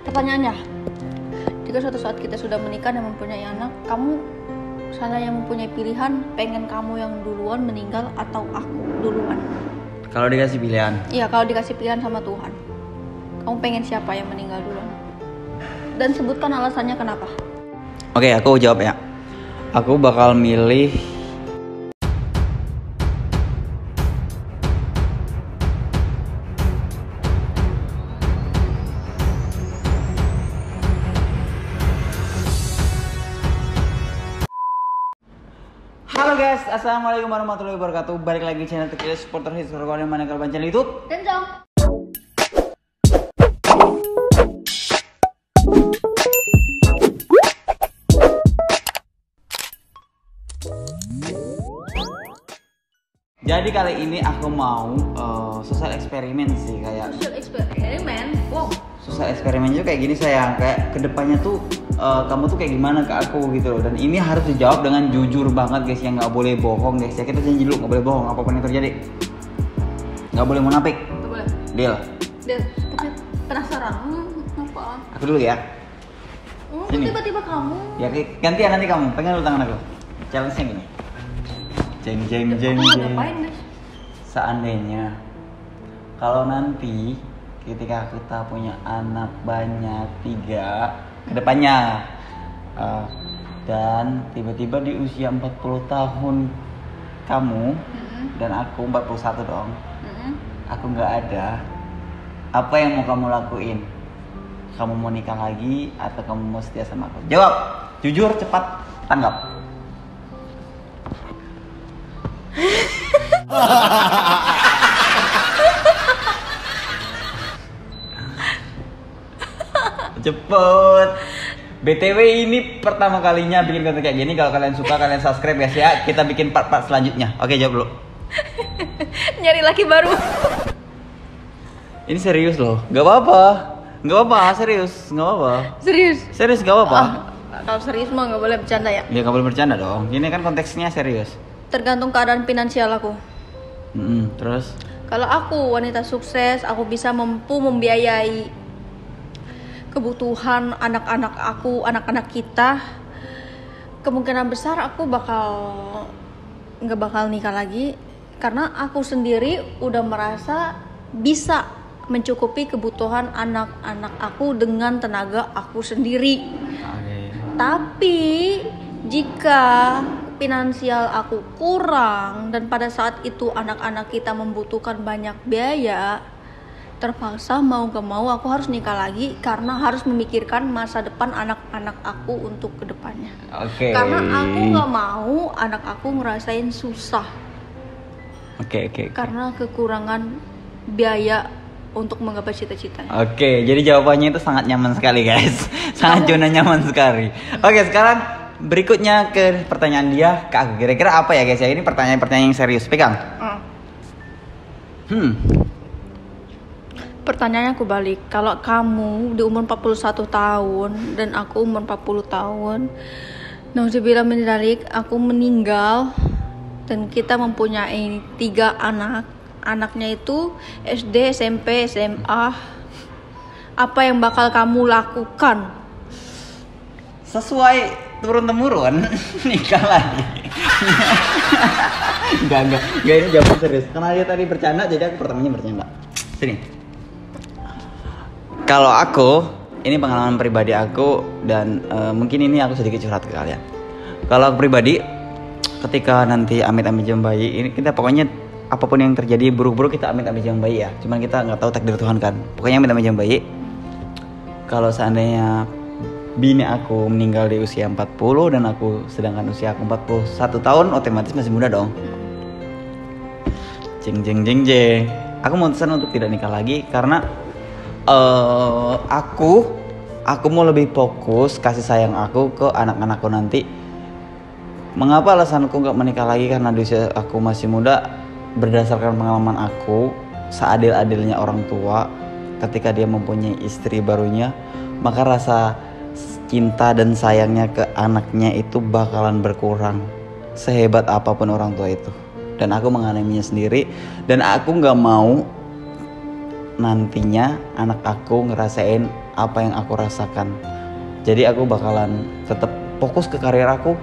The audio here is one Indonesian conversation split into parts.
Pertanyaannya, jika suatu saat kita sudah menikah dan mempunyai anak, kamu sana yang mempunyai pilihan, pengen kamu yang duluan meninggal atau aku duluan? Kalau dikasih pilihan? Iya, kalau dikasih pilihan sama Tuhan, kamu pengen siapa yang meninggal duluan? Dan sebutkan alasannya kenapa. Oke, aku jawab ya. Aku bakal milih Halo guys, assalamualaikum warahmatullahi wabarakatuh. Balik lagi channel Tekilas Supporter Hits Korban mana kalau channel YouTube. Dan jom. Jadi kali ini aku mau sosial eksperimen sih kayak. Social eksperimen, wow. Sosial eksperimen juga kayak gini sayang, kayak kedepannya tuh kamu tuh kayak gimana ke aku gitu loh. Dan ini harus dijawab dengan jujur banget guys, yang nggak boleh bohong guys ya. Kita janji dulu nggak boleh bohong apapun yang terjadi, nggak boleh munafik. Gak boleh. Deal. Tapi penasaran, apa? Aku dulu ya. Sini. Tiba-tiba kamu. Ya gantian nanti kamu, pegang dulu tangan aku. Challenge-nya gini. Jeng jeng jeng Aku jeng. ngapain guys? Seandainya kalau nanti ketika kita punya anak banyak 3 kedepannya dan tiba-tiba di usia 40 tahun kamu dan aku 41 dong, aku nggak ada, apa yang mau kamu lakuin? Kamu mau nikah lagi atau kamu mau setia sama aku? Jawab, jujur, cepat, tanggap. Cepet. BTW ini pertama kalinya bikin konten kayak gini. Kalau kalian suka, kalian subscribe guys ya. Kita bikin part-part selanjutnya. Oke, jawab dulu. Nyari laki baru. Ini serius loh. Gak apa-apa. Gak apa-apa, serius. Gak apa-apa. Serius? Serius gak apa-apa. Kalau serius mah nggak boleh bercanda ya? Ya gak boleh bercanda dong. Ini kan konteksnya serius. Tergantung keadaan finansial aku. Terus? Kalau aku wanita sukses, aku bisa mampu membiayai kebutuhan anak-anak aku, anak-anak kita. Kemungkinan besar aku nggak bakal nikah lagi karena aku sendiri udah merasa bisa mencukupi kebutuhan anak-anak aku dengan tenaga aku sendiri. Tapi jika finansial aku kurang dan pada saat itu anak-anak kita membutuhkan banyak biaya, terpaksa mau gak mau aku harus nikah lagi karena harus memikirkan masa depan anak-anak aku untuk kedepannya. Karena aku gak mau anak aku ngerasain susah. Karena kekurangan biaya untuk menggapai cita-citanya. Jadi jawabannya itu sangat nyaman sekali guys. Sangat zona nyaman sekali. Sekarang berikutnya ke pertanyaan dia ke aku. Kira-kira apa ya guys ya? Ini pertanyaan-pertanyaan yang serius. Pegang. Pertanyaannya aku balik. Kalau kamu di umur 41 tahun dan aku umur 40 tahun, nauzubillah min dzalik, aku meninggal dan kita mempunyai 3 anak. Anaknya itu SD, SMP, SMA. Apa yang bakal kamu lakukan? Sesuai turun-temurun nikah lagi. Enggak ini jawab serius. Karena dia tadi bercanda jadi aku pertamanya bercanda. Sini. Kalau aku, ini pengalaman pribadi aku dan mungkin ini aku sedikit curhat ke kalian. Kalau aku pribadi, ketika nanti amit-amit jam bayi, ini kita pokoknya apapun yang terjadi buruk-buruk kita amit-amit jam bayi ya. Cuman kita nggak tahu takdir Tuhan kan. Pokoknya amit-amit jam bayi. Kalau seandainya bini aku meninggal di usia 40 dan aku sedangkan usia aku 41 tahun, otomatis masih muda dong. Jeng. Aku memutuskan untuk tidak nikah lagi karena aku mau lebih fokus kasih sayang aku ke anak-anakku nanti. Mengapa alasanku nggak menikah lagi? Karena di usia aku masih muda. Berdasarkan pengalaman aku, seadil-adilnya orang tua ketika dia mempunyai istri barunya, maka rasa cinta dan sayangnya ke anaknya itu bakalan berkurang sehebat apapun orang tua itu. Dan aku mengalaminya sendiri. Dan aku gak mau nantinya anak aku ngerasain apa yang aku rasakan. Jadi aku bakalan tetap fokus ke karir aku,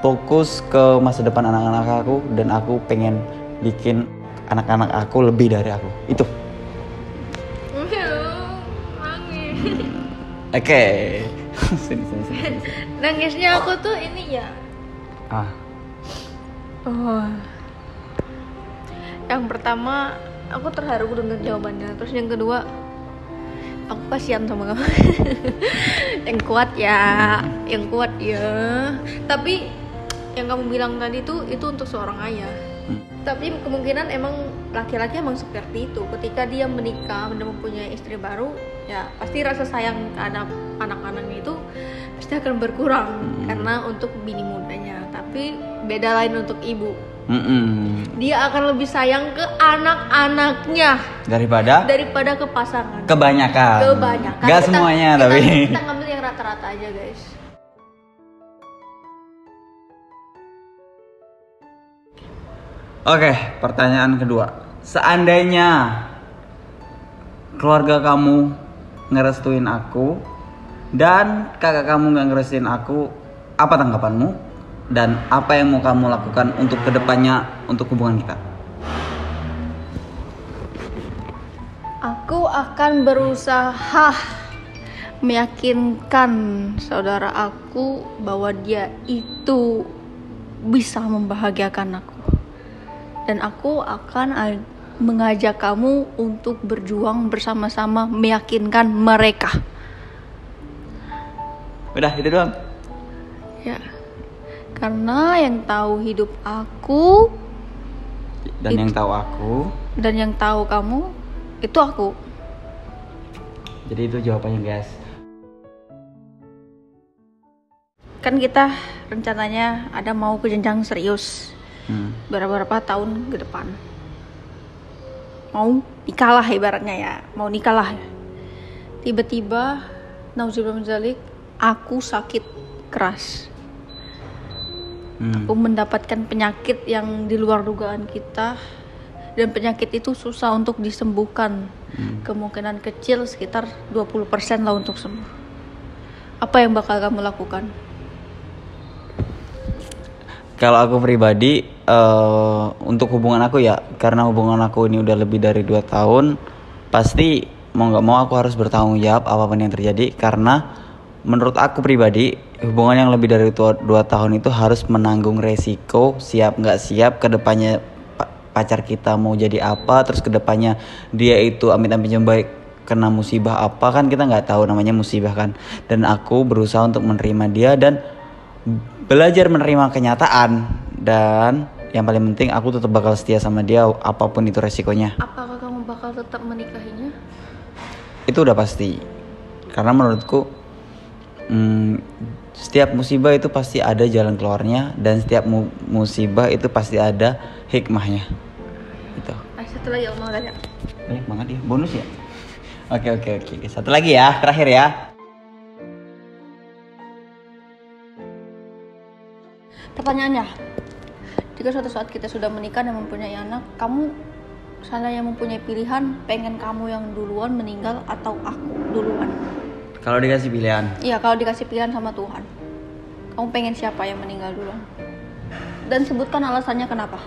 fokus ke masa depan anak-anak aku, dan aku pengen bikin anak-anak aku lebih dari aku. Itu. Oke. Sini. Nangisnya aku tuh ini ya. Oh. Yang pertama aku terharu dengan jawabannya. Terus yang kedua aku kasihan sama kamu. Yang kuat ya. Tapi yang kamu bilang tadi tuh itu untuk seorang ayah. Tapi kemungkinan emang laki-laki emang seperti itu. Ketika dia menikah dan mempunyai istri baru, ya pasti rasa sayang ke anak-anaknya itu pasti akan berkurang karena untuk bini mudanya. Tapi beda lain untuk ibu. Dia akan lebih sayang ke anak-anaknya daripada ke pasangan. Kebanyakan. Gak semuanya tapi. Kita ngambil yang rata-rata aja guys. Oke, pertanyaan kedua. Seandainya keluarga kamu ngerestuin aku dan kakak kamu gak ngerestuin aku, apa tanggapanmu? Dan apa yang mau kamu lakukan untuk kedepannya untuk hubungan kita? Aku akan berusaha meyakinkan saudara aku bahwa dia itu bisa membahagiakan aku. Dan aku akan mengajak kamu untuk berjuang bersama-sama meyakinkan mereka. Udah, itu doang? Ya. Karena yang tahu hidup aku dan yang tahu aku dan yang tahu kamu itu aku. Jadi itu jawabannya guys. Kan kita rencananya ada mau ke jenjang serius. Beberapa tahun ke depan mau nikah lah ibaratnya ya, mau nikah lah. Tiba-tiba nauzubillah min dzalik, aku sakit keras. Aku mendapatkan penyakit yang di luar dugaan kita, dan penyakit itu susah untuk disembuhkan. Kemungkinan kecil sekitar 20% lah untuk sembuh. Apa yang bakal kamu lakukan? Kalau aku pribadi, untuk hubungan aku ya, karena hubungan aku ini udah lebih dari 2 tahun, pasti mau gak mau aku harus bertanggung jawab apapun yang terjadi. Karena menurut aku pribadi, hubungan yang lebih dari 2 tahun itu harus menanggung resiko, siap gak siap kedepannya pacar kita mau jadi apa, terus kedepannya dia itu amit-amit baik kena musibah apa, kan kita gak tahu, namanya musibah kan. Dan aku berusaha untuk menerima dia dan belajar menerima kenyataan, dan yang paling penting aku tetap bakal setia sama dia apapun itu resikonya. Apakah kamu bakal tetap menikahinya? Itu udah pasti, karena menurutku setiap musibah itu pasti ada jalan keluarnya, dan setiap musibah itu pasti ada hikmahnya. Itu. Satu lagi mau tanya. Banyak banget ya, bonus ya. Oke. Satu lagi ya, terakhir ya. Pertanyaannya, jika suatu saat kita sudah menikah dan mempunyai anak, kamu yang mempunyai pilihan, pengen kamu yang duluan meninggal atau aku duluan? Kalau dikasih pilihan? Iya, kalau dikasih pilihan sama Tuhan, kamu pengen siapa yang meninggal duluan? Dan sebutkan alasannya kenapa.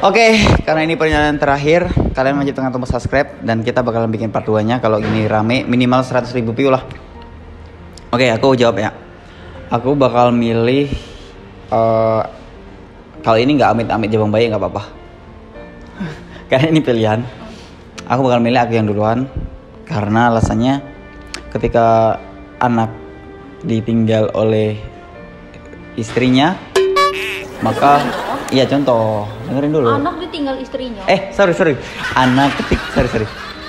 Oke, karena ini pernyataan terakhir, kalian wajib tekan tombol subscribe dan kita bakalan bikin part 2-nya kalau ini rame, minimal 100.000 view lah. Oke, aku jawab ya. Aku bakal milih kalau ini nggak amit-amit jabang bayi nggak apa-apa. Karena ini pilihan. Aku bakal milih aku yang duluan. Karena alasannya ketika anak ditinggal oleh istrinya, maka iya contoh, dengerin dulu. Anak ditinggal istrinya. Sorry.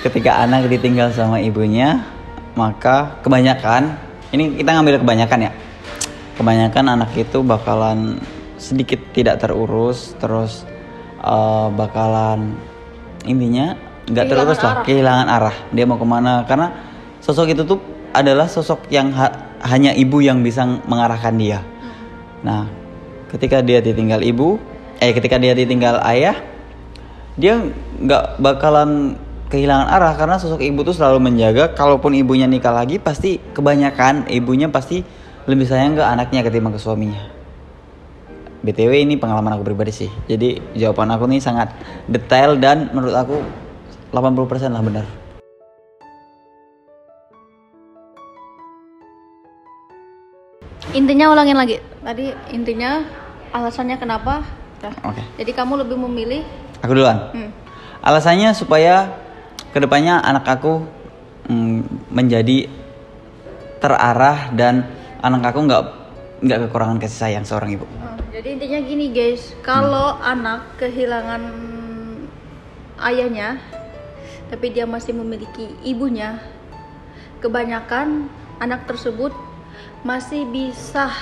Ketika anak ditinggal sama ibunya, maka kebanyakan, ini kita ngambil kebanyakan ya. Kebanyakan anak itu bakalan sedikit tidak terurus, terus bakalan intinya nggak terurus lah, kehilangan arah. Dia mau kemana? Karena sosok itu tuh adalah sosok yang hanya ibu yang bisa mengarahkan dia. Nah, ketika dia ditinggal ketika dia ditinggal ayah, dia nggak bakalan kehilangan arah karena sosok ibu tuh selalu menjaga. Kalaupun ibunya nikah lagi pasti kebanyakan ibunya pasti lebih sayang ke anaknya ketimbang ke suaminya. BTW ini pengalaman aku pribadi sih. Jadi jawaban aku nih sangat detail dan menurut aku 80% lah benar. Intinya ulangin lagi. Tadi intinya alasannya kenapa? Oke. Jadi kamu lebih memilih? Aku duluan. Alasannya supaya kedepannya anak aku menjadi terarah dan anak aku nggak kekurangan kasih sayang seorang ibu. Jadi intinya gini guys, kalau anak kehilangan ayahnya, tapi dia masih memiliki ibunya, kebanyakan anak tersebut masih bisa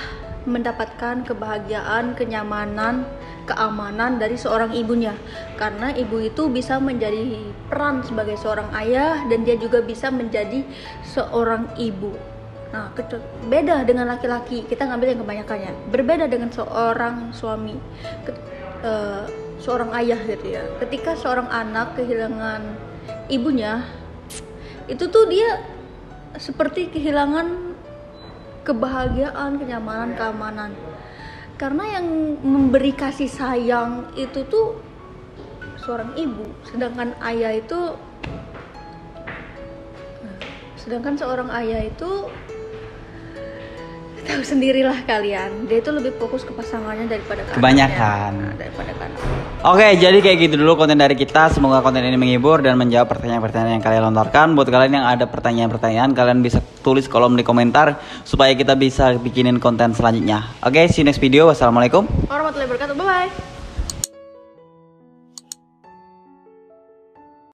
mendapatkan kebahagiaan, kenyamanan, keamanan dari seorang ibunya. Karena ibu itu bisa menjadi peran sebagai seorang ayah dan dia juga bisa menjadi seorang ibu. Nah, beda dengan laki-laki, kita ngambil yang kebanyakannya. Berbeda dengan seorang suami, seorang ayah gitu ya. Ketika seorang anak kehilangan ibunya, itu tuh dia seperti kehilangan kebahagiaan, kenyamanan, keamanan. Karena yang memberi kasih sayang itu tuh seorang ibu, sedangkan seorang ayah itu tahu sendirilah kalian, dia itu lebih fokus ke pasangannya daripada ke kebanyakan anaknya. Daripada ke anaknya. Oke, jadi kayak gitu dulu konten dari kita. Semoga konten ini menghibur dan menjawab pertanyaan-pertanyaan yang kalian lontarkan. Buat kalian yang ada pertanyaan-pertanyaan, kalian bisa tulis kolom di komentar supaya kita bisa bikinin konten selanjutnya. Oke, see you next video. Wassalamualaikum Warahmatullahi wabarakatuh. Bye bye.